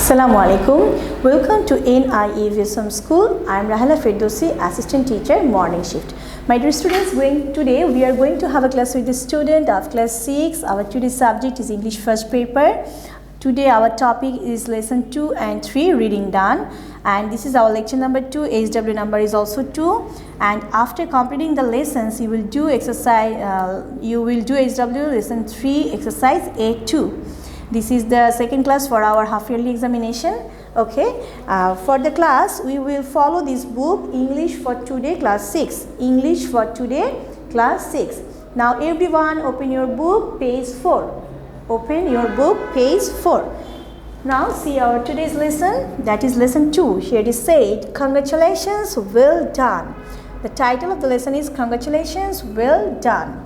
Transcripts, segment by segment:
Assalamu alaikum. Welcome to NIE Visum School. I am Rahela Ferdousee, assistant teacher, morning shift. My dear students, today we are going to have a class with the student of class 6. Our today's subject is English first paper. Today our topic is lesson 2 and 3, reading done. And this is our lecture number 2. HW number is also 2. And after completing the lessons, you will do exercise. HW lesson 3 exercise A2. This is the second class for our half yearly examination. Okay, for the class we will follow this book, English for Today class 6. English for Today class 6. Now everyone open your book, page 4. Open your book, page 4. Now see our today's lesson, that is lesson 2. Here it is said, congratulations, well done. The title of the lesson is congratulations, well done.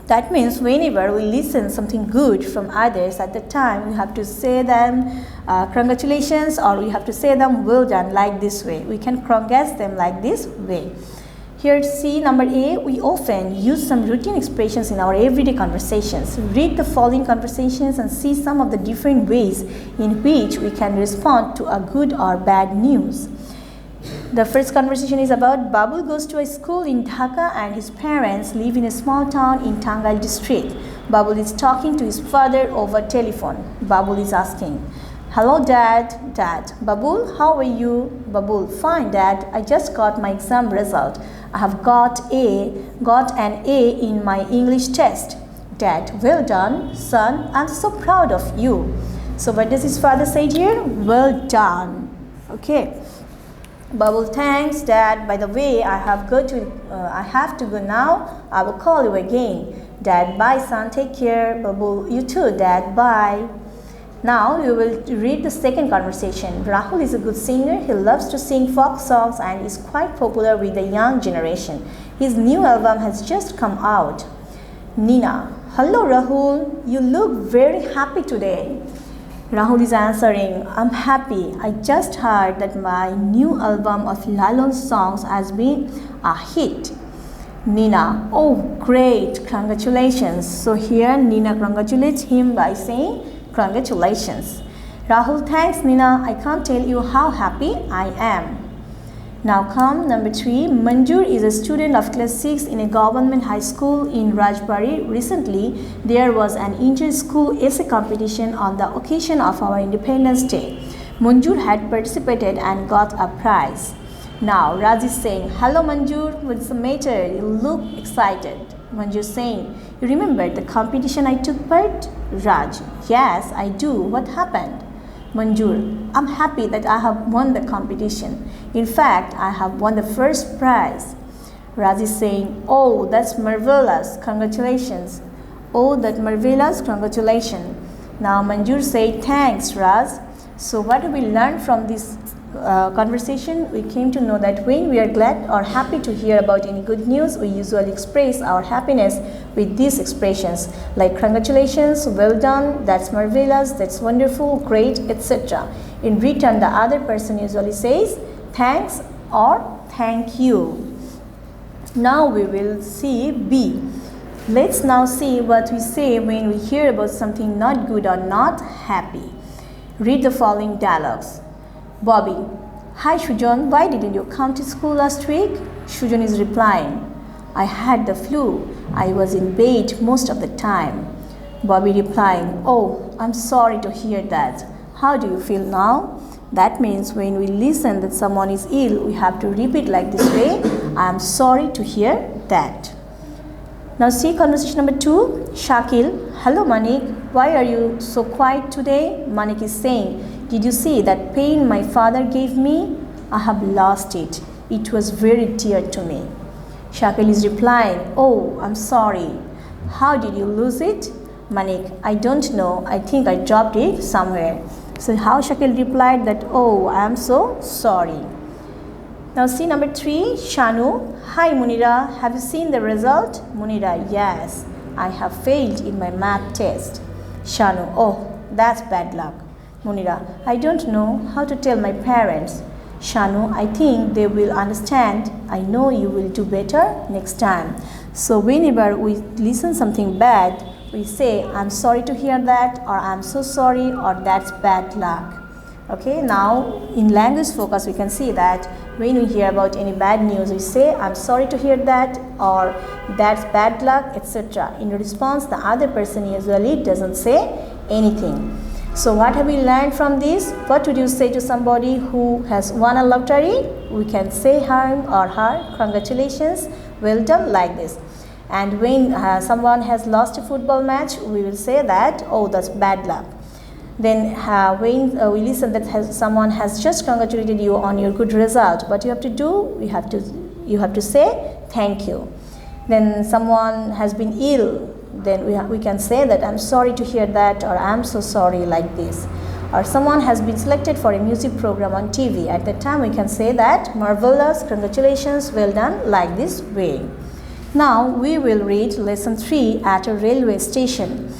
That means whenever we listen something good from others, at the time we have to say them congratulations, or we have to say them well done, like this way. We can congratulate them like this way. Here see number A, we often use some routine expressions in our everyday conversations. Read the following conversations and see some of the different ways in which we can respond to a good or bad news. The first conversation is about Babul goes to a school in Dhaka and his parents live in a small town in Tangal district. Babul is talking to his father over telephone. Babul is asking, "Hello dad." "Dad." "Babul, how are you?" "Babul, fine dad. I just got my exam result. I have got an A in my English test." "Dad, well done. Son, I'm so proud of you." So what does his father say here? Well done. Okay. Babul, thanks dad. By the way, I have to go now. I will call you again. Dad, bye son, take care. Babul, you too dad, bye. Now we will read the second conversation. Rahul is a good singer. He loves to sing folk songs and is quite popular with the young generation. His new album has just come out. Nina, hello Rahul, you look very happy today. Rahul is answering, I'm happy. I just heard that my new album of Lalon's songs has been a hit. Nina, oh great, congratulations. So here Nina congratulates him by saying congratulations. Rahul, thanks Nina. I can't tell you how happy I am. Now come number 3. Manjur is a student of class 6 in a government high school in Rajbari. Recently, there was an inter-school essay competition on the occasion of our Independence Day. Manjur had participated and got a prize. Now Raj is saying, hello Manjur, what's the matter? You look excited. Manjur saying, you remember the competition I took part? Raj, yes, I do. What happened? Manjur, I'm happy that I have won the competition. In fact, I have won the first prize. Raj is saying, oh, that's marvelous, congratulations. Oh, that marvelous, congratulations. Now Manjur say, thanks Raj. So what do we learn from this conversation? We came to know that when we are glad or happy to hear about any good news, we usually express our happiness with these expressions like congratulations, well done, that's marvelous, that's wonderful, great, etc. In return, the other person usually says thanks or thank you. Now we will see B. Let's now see what we say when we hear about something not good or not happy. Read the following dialogues. Bobby, hi Shujan, why didn't you come to school last week? Shujan is replying, I had the flu. I was in bed most of the time. Bobby replying, oh, I'm sorry to hear that. How do you feel now? That means when we listen that someone is ill, we have to repeat like this way, I am sorry to hear that. Now see conversation number 2. Shakil, hello Manik, why are you so quiet today? Manik is saying, did you see that pain my father gave me? I have lost it. It was very dear to me. Shakil is replying, oh, I'm sorry. How did you lose it? Manik, I don't know. I think I dropped it somewhere. So how Shakil replied that, oh, I am so sorry. Now see number 3, Shanu. Hi Munira, have you seen the result? Munira, yes, I have failed in my math test. Shanu, oh, that's bad luck. Munira, I don't know how to tell my parents. Shanu, I think they will understand. I know you will do better next time. So whenever we listen something bad, we say, I'm sorry to hear that, or I'm so sorry, or that's bad luck. Okay, now in language focus we can see that when we hear about any bad news we say I'm sorry to hear that, or that's bad luck, etc. In response the other person usually doesn't say anything. So what have we learned from this? What would you say to somebody who has won a lottery? We can say him or her congratulations, well done, like this. And when someone has lost a football match, we will say that, oh, that's bad luck. Then when we listen that someone has just congratulated you on your good result, what you have to do? You have to say thank you. Then someone has been ill, then we can say that I'm sorry to hear that, or I'm so sorry, like this. Or someone has been selected for a music program on TV. At that time we can say that marvelous, congratulations, well done, like this way. Now we will read lesson 3 at a railway station.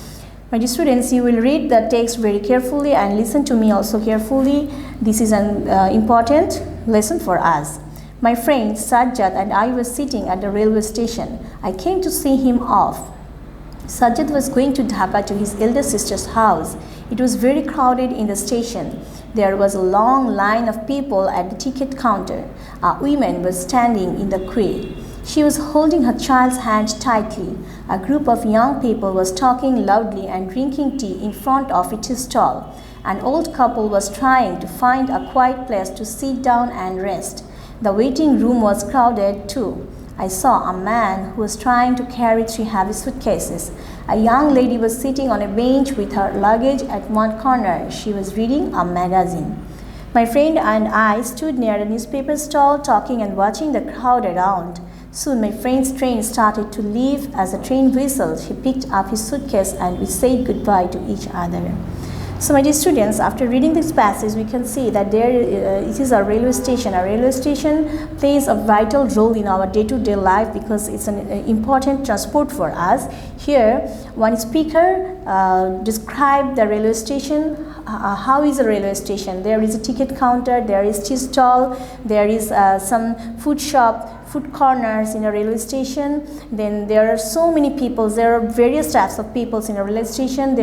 My dear students, you will read the text very carefully and listen to me also carefully. This is an important lesson for us. My friend Sajjad and I were sitting at the railway station. I came to see him off. Sajjad was going to Dhaka to his elder sister's house. It was very crowded in the station. There was a long line of people at the ticket counter. A woman was standing in the queue. She was holding her child's hand tightly. A group of young people was talking loudly and drinking tea in front of its stall. An old couple was trying to find a quiet place to sit down and rest. The waiting room was crowded too. I saw a man who was trying to carry 3 heavy suitcases. A young lady was sitting on a bench with her luggage at one corner. She was reading a magazine. My friend and I stood near a newspaper stall talking and watching the crowd around. Soon my friend's train started to leave. As the train whistled, he picked up his suitcase and we said goodbye to each other. So my dear students, after reading this passage, we can see that it is a railway station. A railway station plays a vital role in our day-to-day life because it's an important transport for us. Here, one speaker described the railway station. How is a railway station? There is a ticket counter, there is tea stall, there is some food shop, food corners in a railway station. Then there are so many people. There are various types of people in a railway station.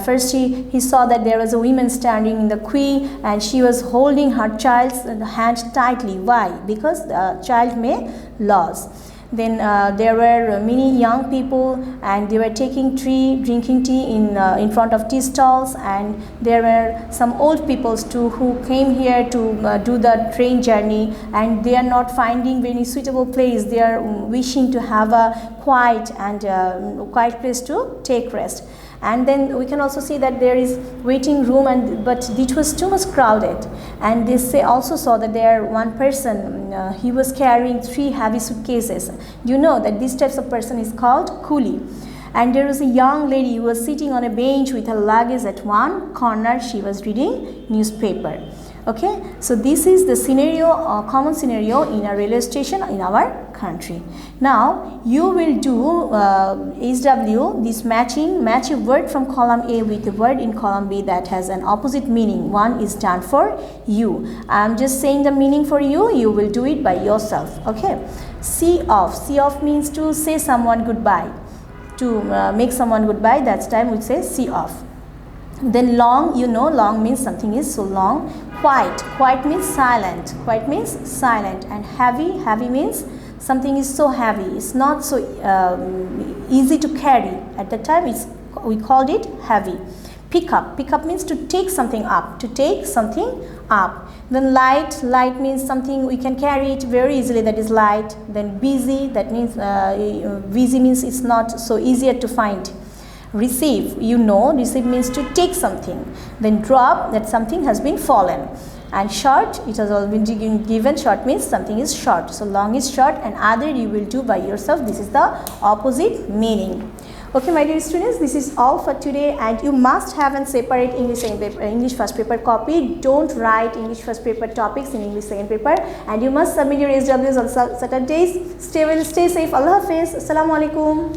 First he saw that there was a woman standing in the queue and she was holding her child's hand tightly. Why? Because the child may lose. Then there were many young people and they were taking tea, drinking tea in front of tea stalls, and there were some old people too who came here to do the train journey, and they are not finding very suitable place. They are wishing to have a quiet quiet place to take rest. And then we can also see that there is waiting room, but it was too much crowded. And they also saw that there one person, he was carrying 3 heavy suitcases. You know that this type of person is called coolie. And there was a young lady who was sitting on a bench with her luggage at one corner. She was reading newspaper. Okay, so this is the scenario, common scenario in a railway station in our country. Now you will do HW, this match a word from column A with a word in column B that has an opposite meaning. One is done for you. I am just saying the meaning for you. You will do it by yourself. Okay, see off. See off means to say someone goodbye. To make someone goodbye, that's time we say see off. Then long, you know, long means something is so long. Quiet, quiet means silent. Quiet means silent. And heavy, heavy means something is so heavy. It's not so easy to carry. At the time, we called it heavy. Pick up. Pick up means to take something up. To take something up. Then light. Light means something we can carry it very easily. That is light. Then busy. That means busy means it's not so easier to find. Receive, you know, receive means to take something. Then drop, that something has been fallen. And short, it has all been given. Short means something is short. So long is short, and other you will do by yourself. This is the opposite meaning. Okay, my dear students, this is all for today, and you must have a separate English first paper copy. Don't write English first paper topics in English second paper, and you must submit your SWs on Saturdays. Stay well, stay safe. Allah Hafiz. Assalamu alaikum.